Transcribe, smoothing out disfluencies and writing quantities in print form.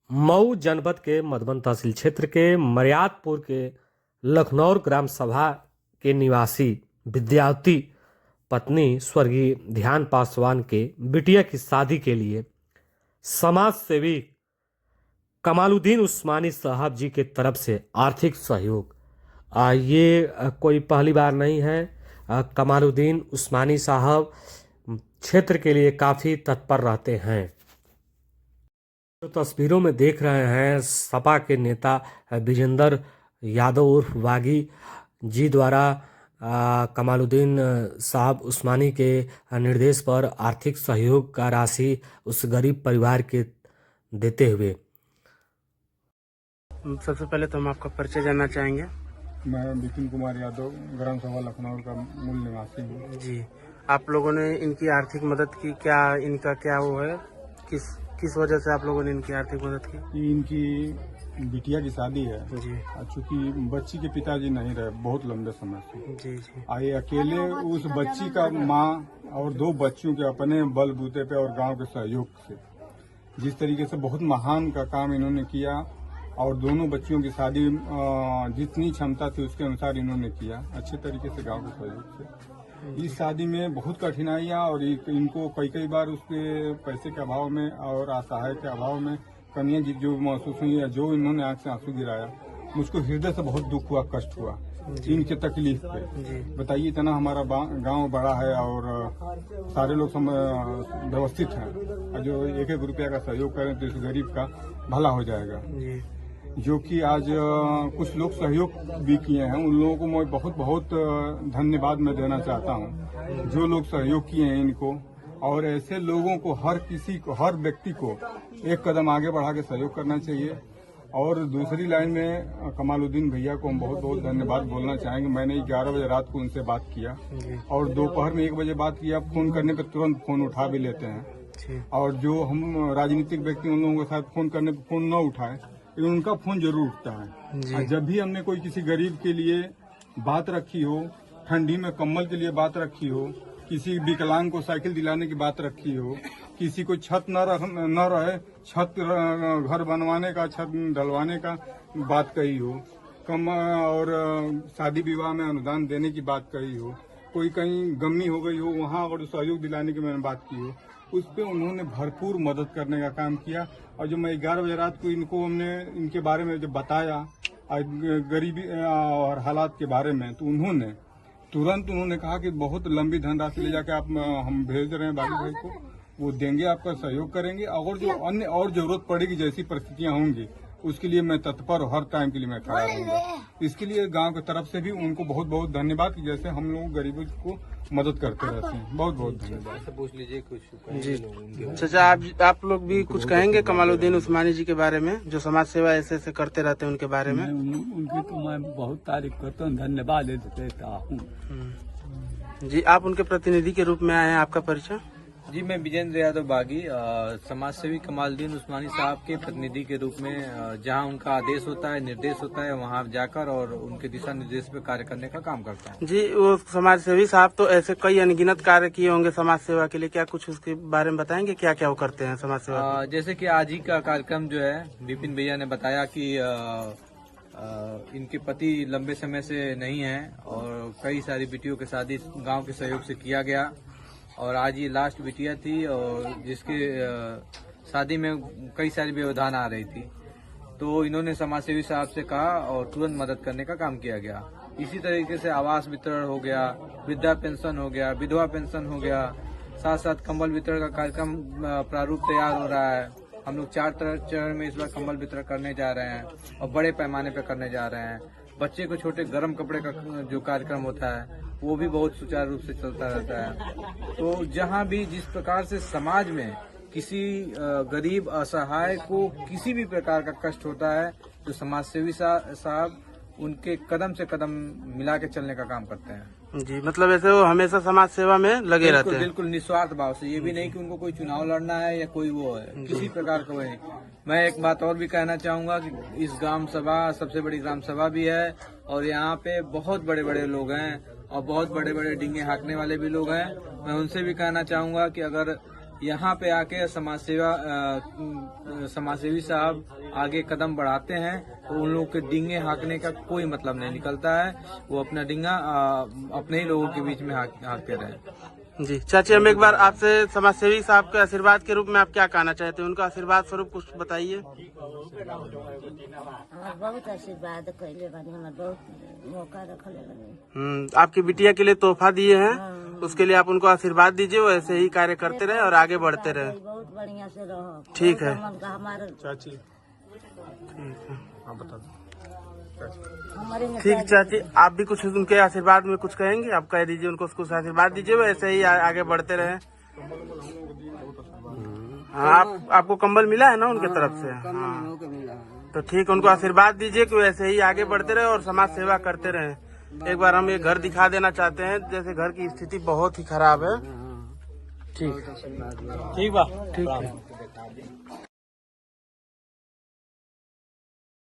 मऊ जनपद के मधुबन तहसील क्षेत्र के मर्यादपुर के लखनौर ग्राम सभा के निवासी विद्यावती पत्नी स्वर्गीय ध्यान पासवान के बिटिया की शादी के लिए समाज सेवी कमालुद्दीन उस्मानी साहब जी के तरफ से आर्थिक सहयोग ये कोई पहली बार नहीं है। कमालुद्दीन उस्मानी साहब क्षेत्र के लिए काफ़ी तत्पर रहते हैं। जो तस्वीरों में देख रहे हैं, सपा के नेता विजेंद्र यादव उर्फ बागी जी द्वारा कमालुद्दीन साहब उस्मानी के निर्देश पर आर्थिक सहयोग का राशि उस गरीब परिवार के देते हुए। सबसे पहले तो हम आपका परिचय जानना चाहेंगे। मैं विपिन कुमार यादव ग्राम सभा लखनऊ का मूल निवासी हूँ। जी, आप लोगों ने इनकी आर्थिक मदद की, क्या इनका क्या वो है, किस वजह से आप लोगों ने इनकी आर्थिक मदद की? इनकी बिटिया की शादी है जी चूँकि बच्ची के पिताजी नहीं रहे बहुत लंबे समय से। जी जी आए अकेले उस बच्ची का माँ और 2 बच्चियों के अपने बलबूते पे और गांव के सहयोग से जिस तरीके से बहुत महान का काम इन्होंने किया और दोनों बच्चियों की शादी जितनी क्षमता थी उसके अनुसार इन्होंने किया अच्छे तरीके से गांव के सहयोग से। इस शादी में बहुत कठिनाइयां और इनको कई बार उसके पैसे के अभाव में और असहाय के अभाव में कमियां जो महसूस हुई है, जो इन्होंने आंख से आंसू गिराया, मुझको हृदय से बहुत दुख हुआ, कष्ट हुआ इनके तकलीफ पे। बताइए, इतना हमारा गांव बड़ा है और सारे लोग व्यवस्थित हैं, जो 1-1 रुपया का सहयोग करें तो इस गरीब का भला हो जाएगा। जो कि आज कुछ लोग सहयोग भी किए हैं, उन लोगों को मैं बहुत धन्यवाद मैं देना चाहता हूं, जो लोग सहयोग किए हैं इनको। और ऐसे लोगों को हर व्यक्ति को एक कदम आगे बढ़ा के सहयोग करना चाहिए। और दूसरी लाइन में कमालुद्दीन भैया को हम बहुत धन्यवाद बोलना चाहेंगे। मैंने 11 बजे रात को उनसे बात किया और दोपहर में 1 बजे बात किया। फोन करने पर तुरंत फोन उठा भी लेते हैं और जो हम राजनीतिक व्यक्ति उन लोगों के साथ फोन करने पर फोन न उठाए, उनका फोन जरूर उठता है। जब भी हमने कोई किसी गरीब के लिए बात रखी हो, ठंडी में कंबल के लिए बात रखी हो, किसी विकलांग को साइकिल दिलाने की बात रखी हो, किसी को छत न रहे छत घर बनवाने का, छत डलवाने का बात कही हो, और शादी विवाह में अनुदान देने की बात कही हो, कोई कहीं गमी हो गई हो वहाँ अगर सहयोग दिलाने की मैंने बात की हो, उस पे उन्होंने भरपूर मदद करने का काम किया। और जो मैं 11 बजे रात को हमने इनके बारे में जब बताया गरीबी और हालात के बारे में, तो उन्होंने कहा कि बहुत लंबी धनराशि ले जाके आप हम भेज रहे हैं बागी भाई को, वो देंगे, आपका सहयोग करेंगे। अगर जो अन्य और जरूरत पड़ेगी, जैसी परिस्थितियां होंगी, उसके लिए मैं तत्पर हर टाइम के लिए मैं खड़ा रहूंगा। इसके लिए गांव की तरफ से भी उनको बहुत धन्यवाद कि जैसे हम लोग गरीबों को मदद करते रहते हैं। बहुत धन्यवाद। पूछ लीजिए कुछ जी। चाचा, आप लोग भी कुछ कहेंगे कमालुद्दीन उस्मानी जी के बारे में, जो समाज सेवा ऐसे करते रहते हैं, उनके बारे में? उनकी तो मैं बहुत तारीफ करता हूँ, धन्यवाद देता हूँ। जी, आप उनके प्रतिनिधि के रूप में आए हैं, आपका परिचय? जी, मैं विजेंद्र यादव बागी समाज सेवी कमालुद्दीन उस्मानी साहब के प्रतिनिधि के रूप में जहां उनका आदेश होता है, निर्देश होता है, वहां जाकर और उनके दिशा निर्देश पे कार्य करने का काम करता है। जी, वो समाज सेवी साहब तो ऐसे कई अनगिनत कार्य किए होंगे समाज सेवा के लिए, क्या कुछ उसके बारे में बताएंगे, क्या क्या वो करते हैं समाज सेवा? जैसे कि आज ही का कार्यक्रम जो है, विपिन भैया ने बताया कि इनके पति लंबे समय से नहीं है और कई सारी बेटियों के शादी गाँव के सहयोग से किया गया और आज ये लास्ट बिटिया थी और जिसके शादी में कई सारी व्यवधान आ रही थी, तो इन्होंने समाज सेवी साहब से कहा और तुरंत मदद करने का काम किया गया। इसी तरीके से आवास वितरण हो गया, वृद्धा पेंशन हो गया, विधवा पेंशन हो गया, साथ साथ कंबल वितरण का कार्यक्रम प्रारूप तैयार हो रहा है। हम लोग 4 चरण में इस बार कंबल वितरण करने जा रहे हैं और बड़े पैमाने पर करने जा रहे हैं। बच्चे को छोटे गर्म कपड़े का जो कार्यक्रम होता है वो भी बहुत सुचारू रूप से चलता रहता है। तो जहां भी जिस प्रकार से समाज में किसी गरीब असहाय को किसी भी प्रकार का कष्ट होता है, तो समाज सेवी साहब उनके कदम से कदम मिला के चलने का काम करते हैं। जी, मतलब ऐसे वो हमेशा समाज सेवा में लगे रहते हैं। बिल्कुल निस्वार्थ भाव से। ये भी नहीं कि उनको कोई चुनाव लड़ना है या कोई वो है, किसी प्रकार का वो नहीं। मैं एक बात और भी कहना चाहूंगा कि इस ग्राम सभा सबसे बड़ी ग्राम सभा भी है और यहाँ पे बहुत बड़े लोग हैं और बहुत बड़े डींगे हाँकने वाले भी लोग हैं। मैं उनसे भी कहना चाहूंगा कि अगर यहाँ पे आके समाजसेवी साहब आगे कदम बढ़ाते हैं तो उन लोगों के डींगे हाँकने का कोई मतलब नहीं निकलता है। वो अपना डींगा अपने ही लोगों के बीच में हाँकते रहे। जी चाची, हम एक बार आपसे समाजसेवी साहब के आशीर्वाद के रूप में आप क्या कहना चाहते हैं? उनका आशीर्वाद स्वरूप कुछ बताइए। बहुत आशीर्वाद कैले बनी, हमार बहुत मौका रखले बनी। आपकी बिटिया के लिए तोहफा दिए हैं, उसके लिए आप उनको आशीर्वाद दीजिए, वो ऐसे ही कार्य करते रहे और आगे बढ़ते रहे। बहुत बढ़िया से रहो। ठीक है हमारे चाची हमारे में ठीक चाची, आप भी कुछ उनके आशीर्वाद में कुछ कहेंगे? आप कह दीजिए उनको, कुछ आशीर्वाद दीजिए, वो ऐसे ही आगे बढ़ते रहे। हाँ, आपको कंबल मिला है ना उनके तरफ से? हाँ, तो ठीक, उनको आशीर्वाद दीजिए कि वो ऐसे ही आगे बढ़ते रहे और समाज सेवा करते रहे। एक बार हम ये घर दिखा देना चाहते हैं, जैसे घर की स्थिति बहुत ही खराब है। ठीक, ठीक है।